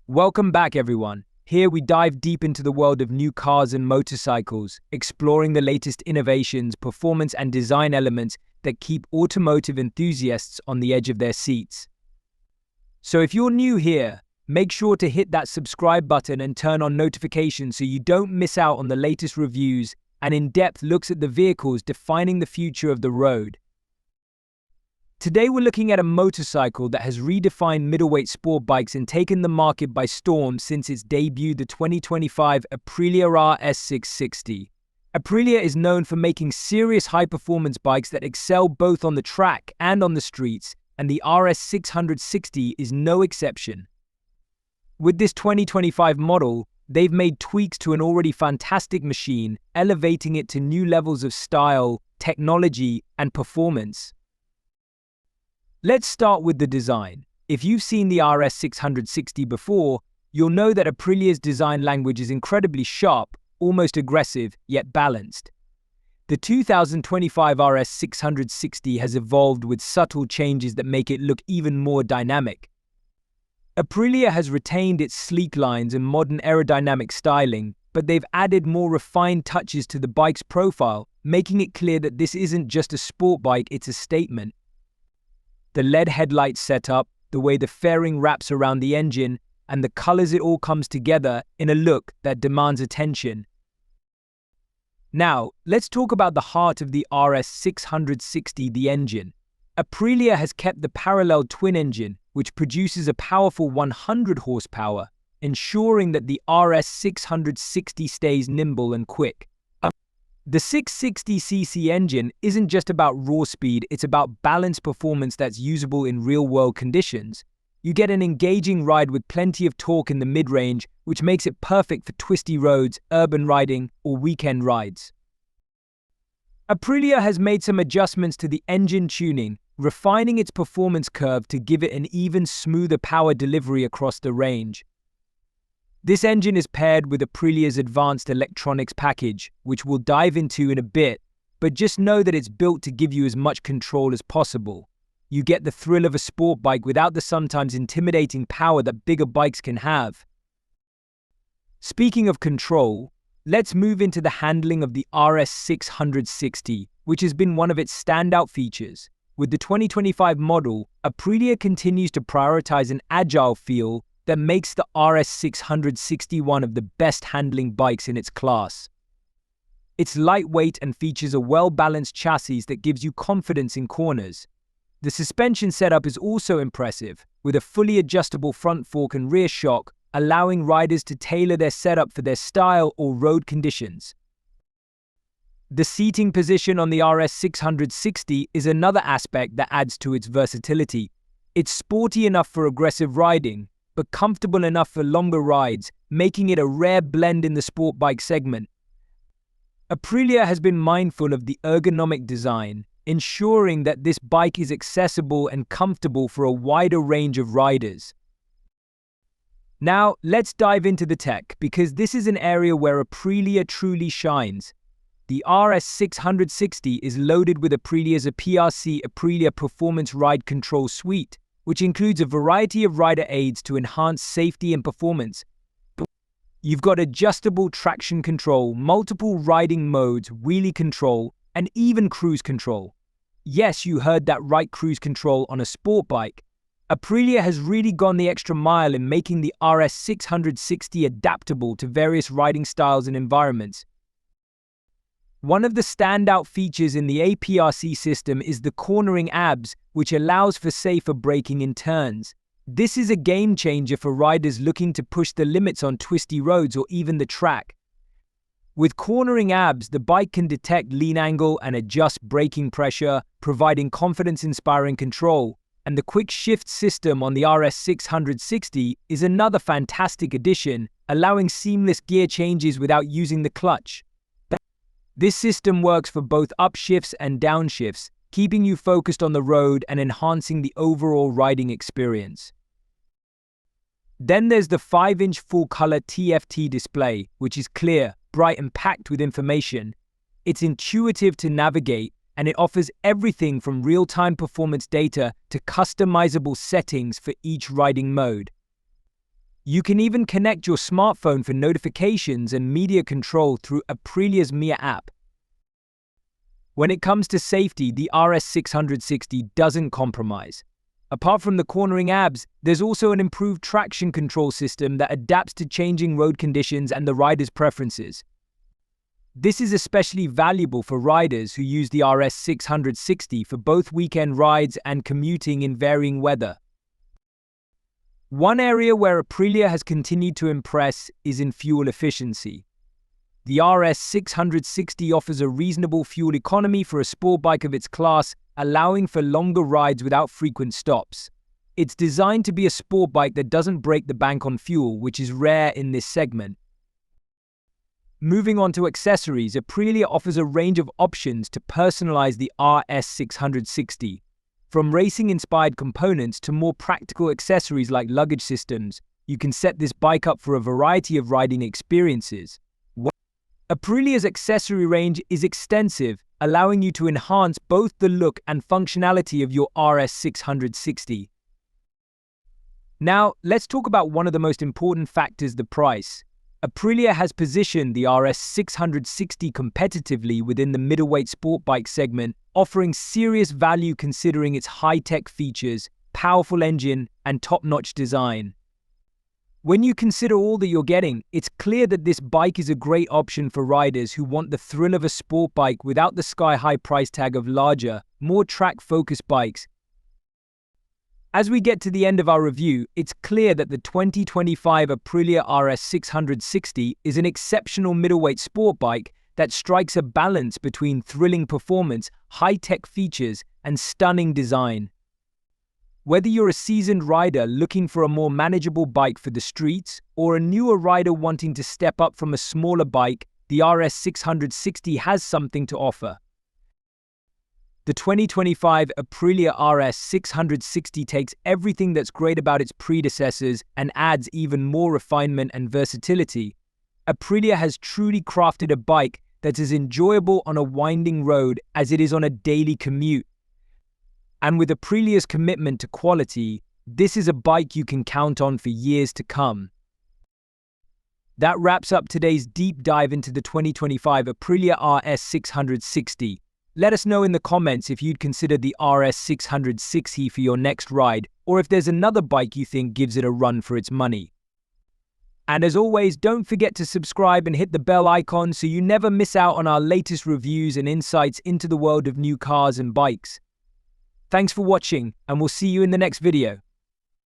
Welcome back, everyone. Here we dive deep into the world of new cars and motorcycles, exploring the latest innovations, performance, and design elements that keep automotive enthusiasts on the edge of their seats. So if you're new here, make sure to hit that subscribe button and turn on notifications so you don't miss out on the latest reviews and in-depth looks at the vehicles defining the future of the road. Today we're looking at a motorcycle that has redefined middleweight sport bikes and taken the market by storm since its debut, the 2025 Aprilia RS660. Aprilia is known for making serious high-performance bikes that excel both on the track and on the streets, and the RS660 is no exception. With this 2025 model, they've made tweaks to an already fantastic machine, elevating it to new levels of style, technology, and performance. Let's start with the design. If you've seen the RS660 before, you'll know that Aprilia's design language is incredibly sharp, almost aggressive, yet balanced. The 2025 RS660 has evolved with subtle changes that make it look even more dynamic. Aprilia has retained its sleek lines and modern aerodynamic styling, but they've added more refined touches to the bike's profile, making it clear that this isn't just a sport bike, it's a statement. The LED headlight setup, the way the fairing wraps around the engine, and the colors, it all comes together in a look that demands attention. Now, let's talk about the heart of the RS660, the engine. Aprilia has kept the parallel twin engine, which produces a powerful 100 horsepower, ensuring that the RS660 stays nimble and quick. The 660cc engine isn't just about raw speed, it's about balanced performance that's usable in real-world conditions. You get an engaging ride with plenty of torque in the mid-range, which makes it perfect for twisty roads, urban riding, or weekend rides. Aprilia has made some adjustments to the engine tuning, refining its performance curve to give it an even smoother power delivery across the range. This engine is paired with Aprilia's advanced electronics package, which we'll dive into in a bit, but just know that it's built to give you as much control as possible. You get the thrill of a sport bike without the sometimes intimidating power that bigger bikes can have. Speaking of control, let's move into the handling of the RS660, which has been one of its standout features. With the 2025 model, Aprilia continues to prioritize an agile feel that makes the RS660 one of the best handling bikes in its class. It's lightweight and features a well-balanced chassis that gives you confidence in corners. The suspension setup is also impressive, with a fully adjustable front fork and rear shock, allowing riders to tailor their setup for their style or road conditions. The seating position on the RS660 is another aspect that adds to its versatility. It's sporty enough for aggressive riding, but comfortable enough for longer rides, making it a rare blend in the sport bike segment. Aprilia has been mindful of the ergonomic design, ensuring that this bike is accessible and comfortable for a wider range of riders. Now, let's dive into the tech, because this is an area where Aprilia truly shines. The RS660 is loaded with Aprilia's APRC Aprilia Performance Ride Control Suite, which includes a variety of rider aids to enhance safety and performance. You've got adjustable traction control, multiple riding modes, wheelie control, and even cruise control. Yes, you heard that right, cruise control on a sport bike. Aprilia has really gone the extra mile in making the RS660 adaptable to various riding styles and environments. One of the standout features in the APRC system is the cornering ABS, which allows for safer braking in turns. This is a game changer for riders looking to push the limits on twisty roads or even the track. With cornering ABS, the bike can detect lean angle and adjust braking pressure, providing confidence-inspiring control. And the quick shift system on the RS660 is another fantastic addition, allowing seamless gear changes without using the clutch. This system works for both upshifts and downshifts, keeping you focused on the road and enhancing the overall riding experience. Then there's the 5-inch full-color TFT display, which is clear, bright and packed with information. It's intuitive to navigate, and it offers everything from real-time performance data to customizable settings for each riding mode. You can even connect your smartphone for notifications and media control through Aprilia's Mia app. When it comes to safety, the RS660 doesn't compromise. Apart from the cornering ABS, there's also an improved traction control system that adapts to changing road conditions and the rider's preferences. This is especially valuable for riders who use the RS660 for both weekend rides and commuting in varying weather. One area where Aprilia has continued to impress is in fuel efficiency. The RS660 offers a reasonable fuel economy for a sport bike of its class, allowing for longer rides without frequent stops. It's designed to be a sport bike that doesn't break the bank on fuel, which is rare in this segment. Moving on to accessories, Aprilia offers a range of options to personalize the RS660. From racing-inspired components to more practical accessories like luggage systems, you can set this bike up for a variety of riding experiences. Aprilia's accessory range is extensive, allowing you to enhance both the look and functionality of your RS660. Now, let's talk about one of the most important factors, the price. Aprilia has positioned the RS660 competitively within the middleweight sport bike segment, offering serious value considering its high-tech features, powerful engine, and top-notch design. When you consider all that you're getting, it's clear that this bike is a great option for riders who want the thrill of a sport bike without the sky-high price tag of larger, more track-focused bikes. As we get to the end of our review, it's clear that the 2025 Aprilia RS660 is an exceptional middleweight sport bike that strikes a balance between thrilling performance, high-tech features, and stunning design. Whether you're a seasoned rider looking for a more manageable bike for the streets, or a newer rider wanting to step up from a smaller bike, the RS660 has something to offer. The 2025 Aprilia RS660 takes everything that's great about its predecessors and adds even more refinement and versatility. Aprilia has truly crafted a bike that's as enjoyable on a winding road as it is on a daily commute. And with Aprilia's commitment to quality, this is a bike you can count on for years to come. That wraps up today's deep dive into the 2025 Aprilia RS660. Let us know in the comments if you'd consider the RS660 for your next ride, or if there's another bike you think gives it a run for its money. And as always, don't forget to subscribe and hit the bell icon so you never miss out on our latest reviews and insights into the world of new cars and bikes. Thanks for watching, and we'll see you in the next video.